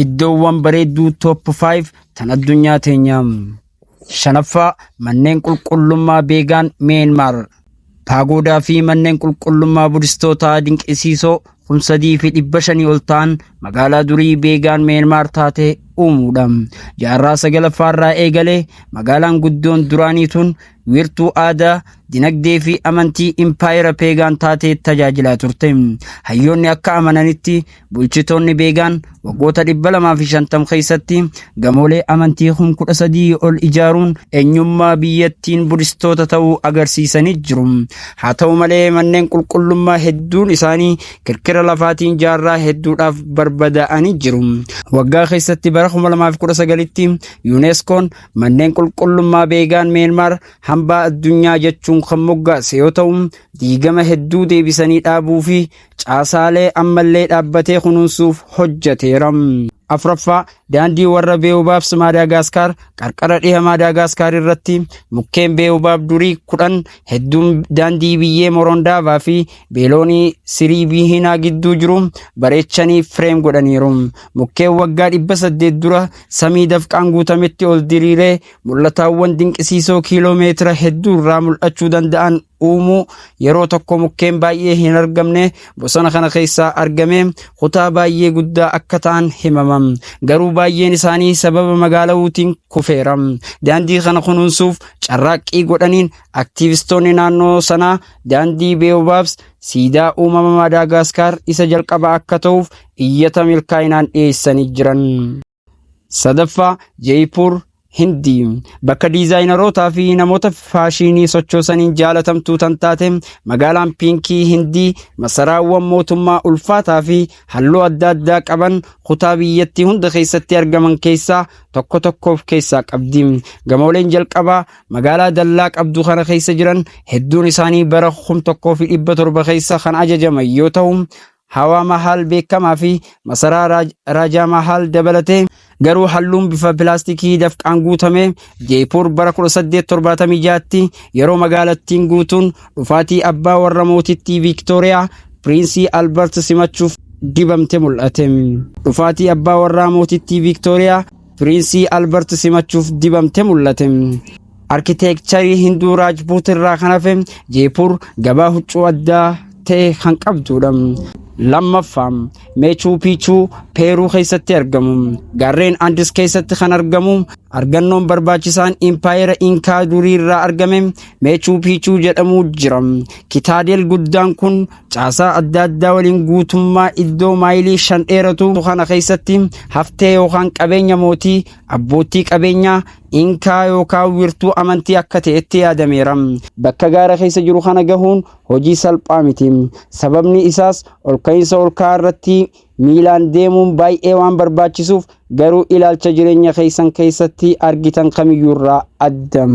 iddoowwan bareedduu top 5 tan addunyaa teenyaa. Shanaffaa manneen qulqullummaa beegaan Myanmar. Paagodaa fi manneen qulqullummaa Budistootaa dinqisiisoo 3,500 ol ta'an magaalaa durii beegaan Myanmar taate uumuudha. Jaarraa 9ffaarraa eegalee magaalaan guddoon duraanii tun wiirtuu aadaa, dinagdee fi amantii impaayera peegaan taatee tajaajilaa turte. Hayyoonni akka amananitti bulchitoonni beegaan waggoota 250 keessatti gamoolee amantii 13,000 ol ijaaruun eenyummaa biyyattiin Budistoota ta'uu agarsiisanii jiru. Haa ta'u malee manneen qulqullummaa hedduun isaanii kirkira lafaatiin jaarraa hedduudhaaf barbadaa'anii jiru. Waggaa keessatti bara 2019tti UNESCOon manneen qulqullummaa beegaan Myanmar hambaa addunyaa jechuun kan moggaase yoo ta'u diigama hedduu deebisanii dhaabuu fi caasaalee ammallee dhaabbatee kunuunsuuf hojjeteera. Afraffaa daandii warra Beeyobaabs Maadaagaskar qarqara dhiha Maadaagaskar irratti mukkeen Beeyobaab durii 10 hedduun daandii biyyee Morondaavaa fi beeloonii Siriibii Hinaa gidduu jiru bareechanii fireem godhaniiru. Mukkeen waggaa 800 dura samii dafqaan guutametti ol diriiree mul'ataawwan dinqisiisoo kiiloomeetira hedduu irraa mul'achuu danda'an uumuu yeroo tokko mukkeen baay'ee hin argamne bosona kana keessaa argame kutaa baay'ee guddaa akka ta'an himama. Garuu baay'een isaanii sababa magaalawuutiin kufeera. Daandii kana kunuunsuuf carraaqqii godhaniin aktiivistoonni naannoo sanaa daandii Beeyobaabs siidaa uumama Maadaagaskar isa jalqaba akka ta'uuf iyyata milkaa'inaan dhiyeessanii jiran. Sadaffaa Jaipur Hindi bakka diizaayinerootaa fi namoota faashinii sochoosaniin jaalatamtuu tan taate magaalaan Piinkii Hindii masaraawwan mootummaa ulfaataa fi halluu adda addaa qaban kutaa biyyattii hunda keessatti argaman keessaa tokkoof keessaa qabdi. Gamooleen jalqabaa magaalaa dallaa qabdu kana keessa jiran hedduun isaanii bara 1700 keessa kan ajajaman yoo ta'u Hawa Mahal beekamaa fi masaraa Raajaa Mahal dabalatee garuu halluun bifa pilaastikii dafqaan guutame Jaipur bara 1876tti yeroo magaalattiin guutuun dhufaatii abbaa warra mootittii Victoria Piriinsii Albert simachuuf dibamte mul'ate. Dhufaatii abbaa warra mootittii Victoria Piriinsii Albert simachuuf dibamte mul'ate. Arkiteekcharii Hinduu Raajpuut irraa kan hafe Jaipur gabaa huccuu addaa ta'e kan qabdudha. Lammaffaa Meechuu Piichuu Peeruu keessatti argamu. Gaarreen Andis keessatti kan argamu argannoon barbaachisaan impaayera Inkaa durii irraa argame Meechuu Piichuu jedhamu jira. Kitaadeel guddaan kun caasaa adda addaa waliin guutummaa iddoo maayilii 5 dheeratu kana keessatti haftee yookaan qabeenya mootii abbootii qabeenyaa Inkaa yookaan wiirtuu amantii akka ta'etti yaadameera. Bakka gaara keessa jiru kana gahuun hojii salphaa miti. Sababni isaas olka'iinsa olkaa irratti miilaan deemuun baay'ee waan barbaachisuuf garuu ilaalcha jireenya keessan keessatti argitan kamiyyuu irraa adda.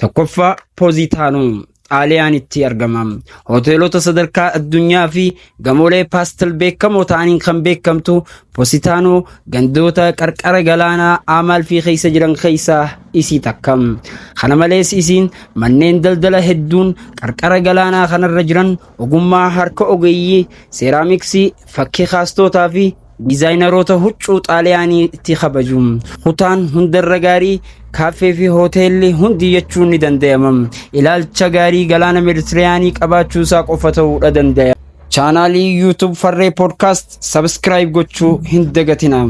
Tokkoffaa Poozitaanoo Xaaliyaanitti argama. Hoteelota sadarkaa addunyaa fi gamoolee paastel beekamoo ta'aniin kan beekamtu Poozitaanoo gandoota qarqara galaanaa Amalfii keessa jiran keessaa isii takka. Kana malees isiin manneen daldala hedduun qarqara galaanaa kanarra jiran ogummaa harka ogeeyyii seeraamiksii fakkii kaastootaa fi diizaayineroota huccuu Xaaliyaaniitti kabaju. Kutaan hundarra gaarii kaaffee fi hoteelli hundi jechuun ni danda'ama. Ilaalcha gaarii galaana Meeditiraaniyaa qabaachuu isaa qofa ta'uu danda'a. Chaanaalii YouTube Farree Podcast subscribe gochuu hin dagatinaa.